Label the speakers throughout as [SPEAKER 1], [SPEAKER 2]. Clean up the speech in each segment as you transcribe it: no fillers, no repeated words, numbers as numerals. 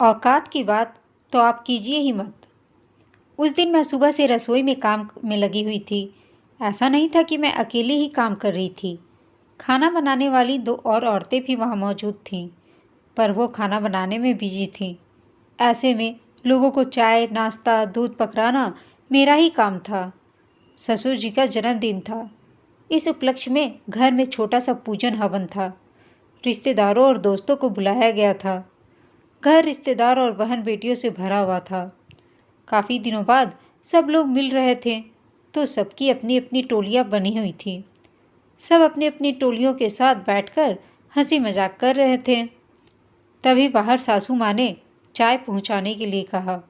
[SPEAKER 1] औकात की बात तो आप कीजिए ही मत। उस दिन मैं सुबह से रसोई में काम में लगी हुई थी। ऐसा नहीं था कि मैं अकेले ही काम कर रही थी। खाना बनाने वाली दो और औरतें भी वहाँ मौजूद थीं, पर वो खाना बनाने में बिजी थीं। ऐसे में लोगों को चाय, नाश्ता, दूध पकड़ाना मेरा ही काम था। ससुर जी का जन्मदिन था। इस उपलक्ष्य में घर में छोटा सा पूजन हवन था। रिश्तेदारों और दोस्तों को बुलाया गया था। घर रिश्तेदार और बहन बेटियों से भरा हुआ था। काफ़ी दिनों बाद सब लोग मिल रहे थे, तो सबकी अपनी अपनी टोलियाँ बनी हुई थी। सब अपनी अपनी टोलियों के साथ बैठकर हंसी मजाक कर रहे थे। तभी बाहर सासू माँ ने चाय पहुँचाने के लिए कहा।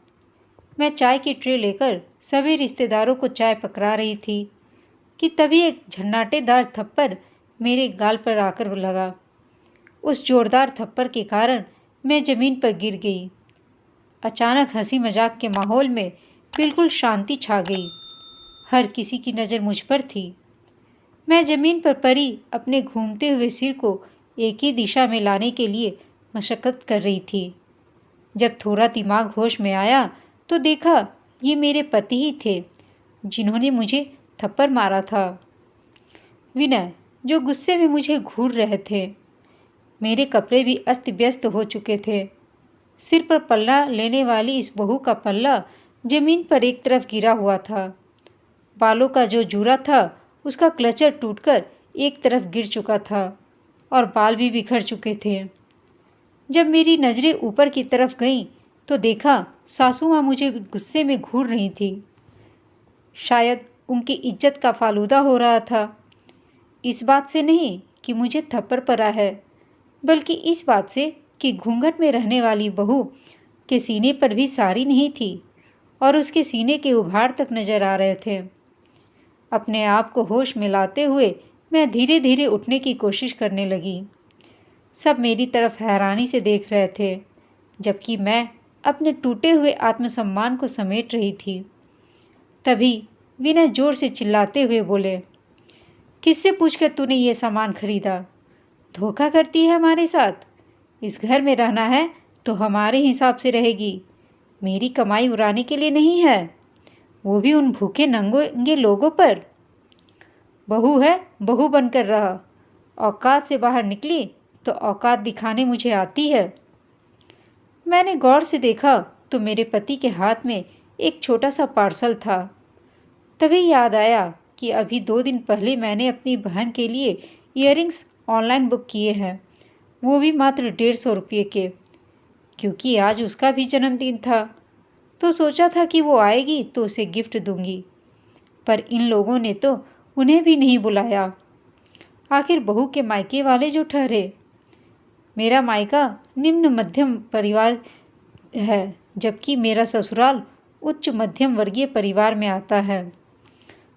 [SPEAKER 1] मैं चाय की ट्रे लेकर सभी रिश्तेदारों को चाय पकड़ा रही थी कि तभी एक झन्नाटेदार थप्पड़ मेरे गाल पर आकर लगा। उस जोरदार थप्पड़ के कारण मैं जमीन पर गिर गई। अचानक हंसी मजाक के माहौल में बिल्कुल शांति छा गई। हर किसी की नज़र मुझ पर थी। मैं जमीन पर पड़ी अपने घूमते हुए सिर को एक ही दिशा में लाने के लिए मशक्कत कर रही थी। जब थोड़ा दिमाग होश में आया तो देखा ये मेरे पति ही थे, जिन्होंने मुझे थप्पड़ मारा था। विनय, जो गुस्से में मुझे घूर रहे थे। मेरे कपड़े भी अस्त व्यस्त हो चुके थे। सिर पर पल्ला लेने वाली इस बहू का पल्ला जमीन पर एक तरफ गिरा हुआ था। बालों का जो जूरा था उसका क्लचर टूटकर एक तरफ गिर चुका था और बाल भी बिखर चुके थे। जब मेरी नज़रें ऊपर की तरफ गईं तो देखा सासू माँ मुझे गुस्से में घूर रही थी। शायद उनकी इज्जत का फालूदा हो रहा था। इस बात से नहीं कि मुझे थप्पड़ पड़ा है, बल्कि इस बात से कि घूंघट में रहने वाली बहू के सीने पर भी साड़ी नहीं थी और उसके सीने के उभार तक नजर आ रहे थे। अपने आप को होश में लाते हुए मैं धीरे धीरे उठने की कोशिश करने लगी। सब मेरी तरफ हैरानी से देख रहे थे, जबकि मैं अपने टूटे हुए आत्मसम्मान को समेट रही थी। तभी विनय जोर से चिल्लाते हुए बोले, किससे पूछकर तूने ये सामान खरीदा? धोखा करती है हमारे साथ। इस घर में रहना है तो हमारे हिसाब से रहेगी। मेरी कमाई उड़ाने के लिए नहीं है, वो भी उन भूखे नंगे लोगों पर। बहू है, बहू बनकर रहा। औकात से बाहर निकली तो औकात दिखाने मुझे आती है। मैंने गौर से देखा तो मेरे पति के हाथ में एक छोटा सा पार्सल था। तभी याद आया कि अभी 2 दिन पहले मैंने अपनी बहन के लिए इयररिंग्स ऑनलाइन बुक किए हैं, वो भी मात्र 150 रुपये के, क्योंकि आज उसका भी जन्मदिन था। तो सोचा था कि वो आएगी तो उसे गिफ्ट दूंगी, पर इन लोगों ने तो उन्हें भी नहीं बुलाया। आखिर बहू के मायके वाले जो ठहरे। मेरा मायका निम्न मध्यम परिवार है, जबकि मेरा ससुराल उच्च मध्यम वर्गीय परिवार में आता है।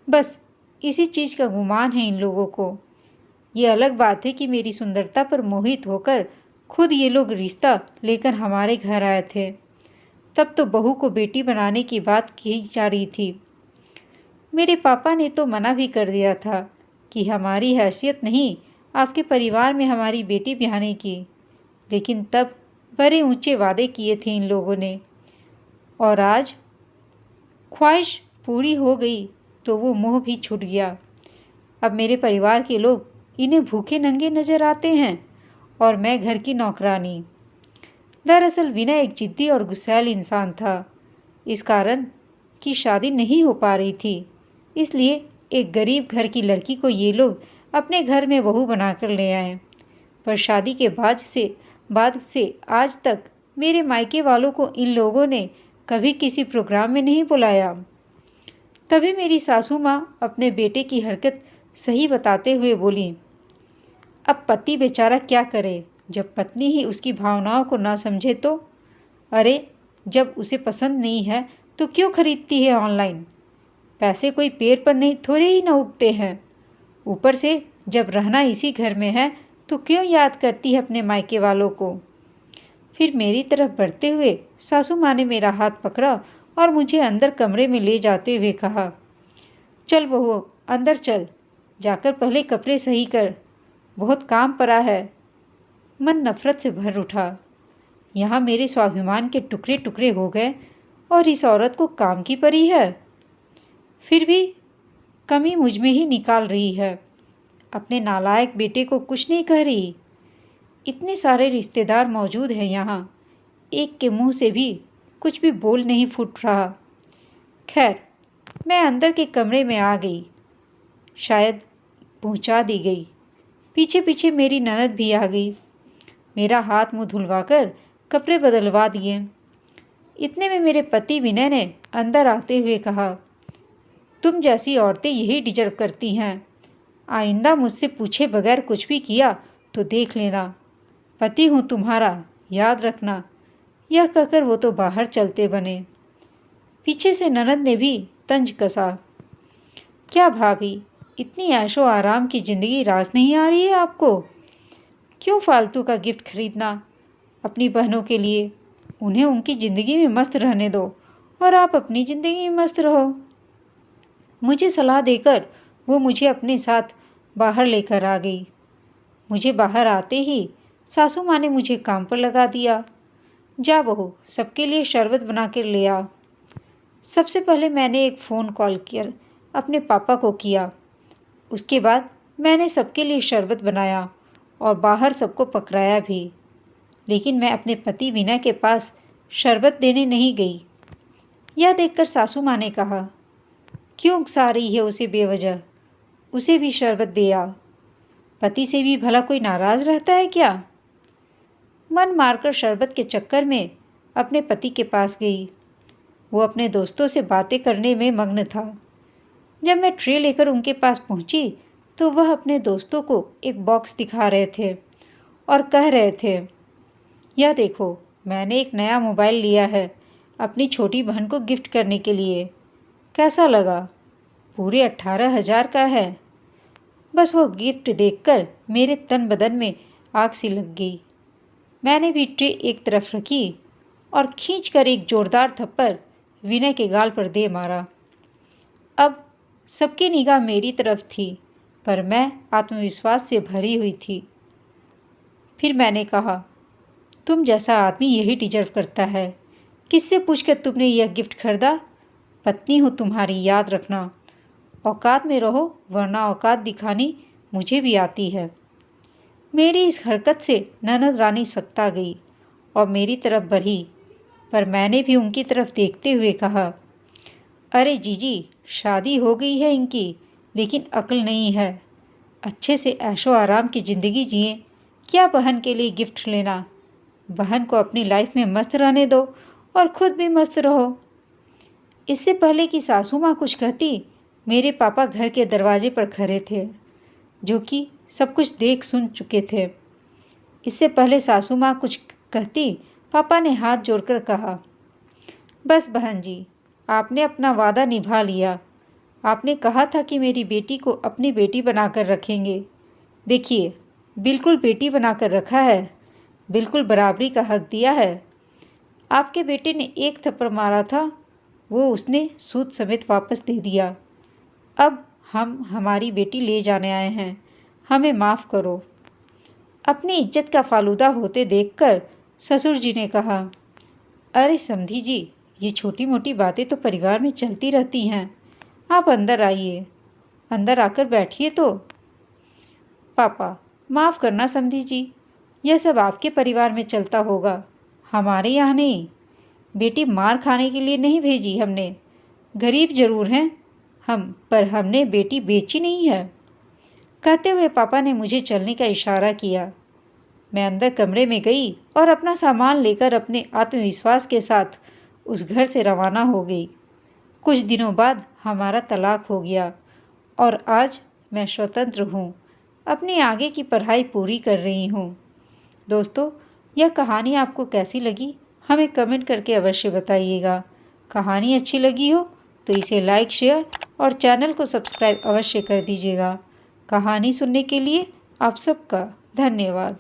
[SPEAKER 1] बस इसी चीज़ का गुमान है इन लोगों को। ये अलग बात है कि मेरी सुंदरता पर मोहित होकर खुद ये लोग रिश्ता लेकर हमारे घर आए थे। तब तो बहू को बेटी बनाने की बात की जा रही थी। मेरे पापा ने तो मना भी कर दिया था कि हमारी हैसियत नहीं आपके परिवार में हमारी बेटी ब्याहने की, लेकिन तब बड़े ऊंचे वादे किए थे इन लोगों ने, और आज ख्वाहिश पूरी हो गई तो वो मोह भी छूट गया। अब मेरे परिवार के लोग इन्हें भूखे नंगे नजर आते हैं और मैं घर की नौकरानी। दरअसल विनय एक जिद्दी और गुस्सैल इंसान था। इस कारण की शादी नहीं हो पा रही थी, इसलिए एक गरीब घर की लड़की को ये लोग अपने घर में बहू बनाकर ले आए। पर शादी के बाद से आज तक मेरे मायके वालों को इन लोगों ने कभी किसी प्रोग्राम में नहीं बुलाया। तभी मेरी सासू माँ अपने बेटे की हरकत सही बताते हुए बोली, अब पति बेचारा क्या करे जब पत्नी ही उसकी भावनाओं को ना समझे तो? अरे, जब उसे पसंद नहीं है तो क्यों खरीदती है ऑनलाइन? पैसे कोई पेड़ पर नहीं थोड़े ही ना उगते हैं। ऊपर से जब रहना इसी घर में है तो क्यों याद करती है अपने मायके वालों को? फिर मेरी तरफ बढ़ते हुए सासू माँ ने मेरा हाथ पकड़ा और मुझे अंदर कमरे में ले जाते हुए कहा, चल बहू, अंदर चल, जाकर पहले कपड़े सही कर, बहुत काम पड़ा है। मन नफरत से भर उठा। यहाँ मेरे स्वाभिमान के टुकड़े टुकड़े हो गए और इस औरत को काम की परी है। फिर भी कमी मुझ में ही निकाल रही है। अपने नालायक बेटे को कुछ नहीं कह रही। इतने सारे रिश्तेदार मौजूद हैं यहाँ, एक के मुंह से भी कुछ भी बोल नहीं फूट रहा। खैर, मैं अंदर के कमरे में आ गई। शायद पहुंचा दी गई। पीछे पीछे मेरी ननद भी आ गई। मेरा हाथ मुंह धुलवाकर कपड़े बदलवा दिए। इतने में मेरे पति विनय ने अंदर आते हुए कहा, तुम जैसी औरतें यही डिजर्व करती हैं। आइंदा मुझसे पूछे बगैर कुछ भी किया तो देख लेना। पति हूँ तुम्हारा, याद रखना। यह कहकर वो तो बाहर चलते बने। पीछे से ननद ने भी तंज कसा, क्या भाभी, इतनी ऐशो आराम की ज़िंदगी रास नहीं आ रही है आपको? क्यों फालतू का गिफ्ट खरीदना अपनी बहनों के लिए? उन्हें उनकी ज़िंदगी में मस्त रहने दो और आप अपनी ज़िंदगी में मस्त रहो। मुझे सलाह देकर वो मुझे अपने साथ बाहर लेकर आ गई। मुझे बाहर आते ही सासू माँ ने मुझे काम पर लगा दिया। जा बहू, सबके लिए शरबत बना कर ले आ। सबसे पहले मैंने एक फ़ोन कॉल किया अपने पापा को किया। उसके बाद मैंने सबके लिए शरबत बनाया और बाहर सबको पकड़ाया भी। लेकिन मैं अपने पति विनय के पास शरबत देने नहीं गई। यह देखकर सासू माँ ने कहा, क्यों उकसा रही है उसे बेवजह? उसे भी शरबत दे आ। पति से भी भला कोई नाराज़ रहता है क्या? मन मारकर शरबत के चक्कर में अपने पति के पास गई। वो अपने दोस्तों से बातें करने में मग्न था। जब मैं ट्रे लेकर उनके पास पहुंची तो वह अपने दोस्तों को एक बॉक्स दिखा रहे थे और कह रहे थे, यह देखो, मैंने एक नया मोबाइल लिया है अपनी छोटी बहन को गिफ्ट करने के लिए। कैसा लगा? पूरे 18,000 का है। बस वो गिफ्ट देखकर मेरे तन बदन में आग सी लग गई। मैंने भी ट्रे एक तरफ रखी और खींचकर एक जोरदार थप्पड़ विनय के गाल पर दे मारा। अब सबकी निगाह मेरी तरफ थी, पर मैं आत्मविश्वास से भरी हुई थी। फिर मैंने कहा, तुम जैसा आदमी यही डिजर्व करता है। किससे पूछकर तुमने यह गिफ्ट खरीदा? पत्नी हूँ तुम्हारी, याद रखना। औकात में रहो, वरना औकात दिखानी मुझे भी आती है। मेरी इस हरकत से ननद रानी सकता गई और मेरी तरफ बढ़ी, पर मैंने भी उनकी तरफ देखते हुए कहा, अरे जीजी, शादी हो गई है इनकी, लेकिन अक्ल नहीं है। अच्छे से ऐशो आराम की ज़िंदगी जिए, क्या बहन के लिए गिफ्ट लेना? बहन को अपनी लाइफ में मस्त रहने दो और खुद भी मस्त रहो। इससे पहले कि सासू माँ कुछ कहती, मेरे पापा घर के दरवाजे पर खड़े थे, जो कि सब कुछ देख सुन चुके थे। इससे पहले सासू माँ कुछ कहती, पापा ने हाथ जोड़कर कहा, बस बहन जी, आपने अपना वादा निभा लिया। आपने कहा था कि मेरी बेटी को अपनी बेटी बनाकर रखेंगे। देखिए, बिल्कुल बेटी बनाकर रखा है, बिल्कुल बराबरी का हक दिया है। आपके बेटे ने एक थप्पड़ मारा था, वो उसने सूद समेत वापस दे दिया। अब हम हमारी बेटी ले जाने आए हैं, हमें माफ़ करो। अपनी इज्जत का फालूदा होते देखकर ससुर जी ने कहा, अरे समधी जी, ये छोटी मोटी बातें तो परिवार में चलती रहती हैं। आप अंदर आइए, अंदर आकर बैठिए तो। पापा, माफ़ करना समधी जी, यह सब आपके परिवार में चलता होगा, हमारे यहाँ नहीं। बेटी मार खाने के लिए नहीं भेजी हमने। गरीब जरूर हैं हम, पर हमने बेटी बेची नहीं है। कहते हुए पापा ने मुझे चलने का इशारा किया। मैं अंदर कमरे में गई और अपना सामान लेकर अपने आत्मविश्वास के साथ उस घर से रवाना हो गई। कुछ दिनों बाद हमारा तलाक हो गया और आज मैं स्वतंत्र हूँ। अपनी आगे की पढ़ाई पूरी कर रही हूँ। दोस्तों, यह कहानी आपको कैसी लगी हमें कमेंट करके अवश्य बताइएगा। कहानी अच्छी लगी हो तो इसे लाइक, शेयर और चैनल को सब्सक्राइब अवश्य कर दीजिएगा। कहानी सुनने के लिए आप सबका धन्यवाद।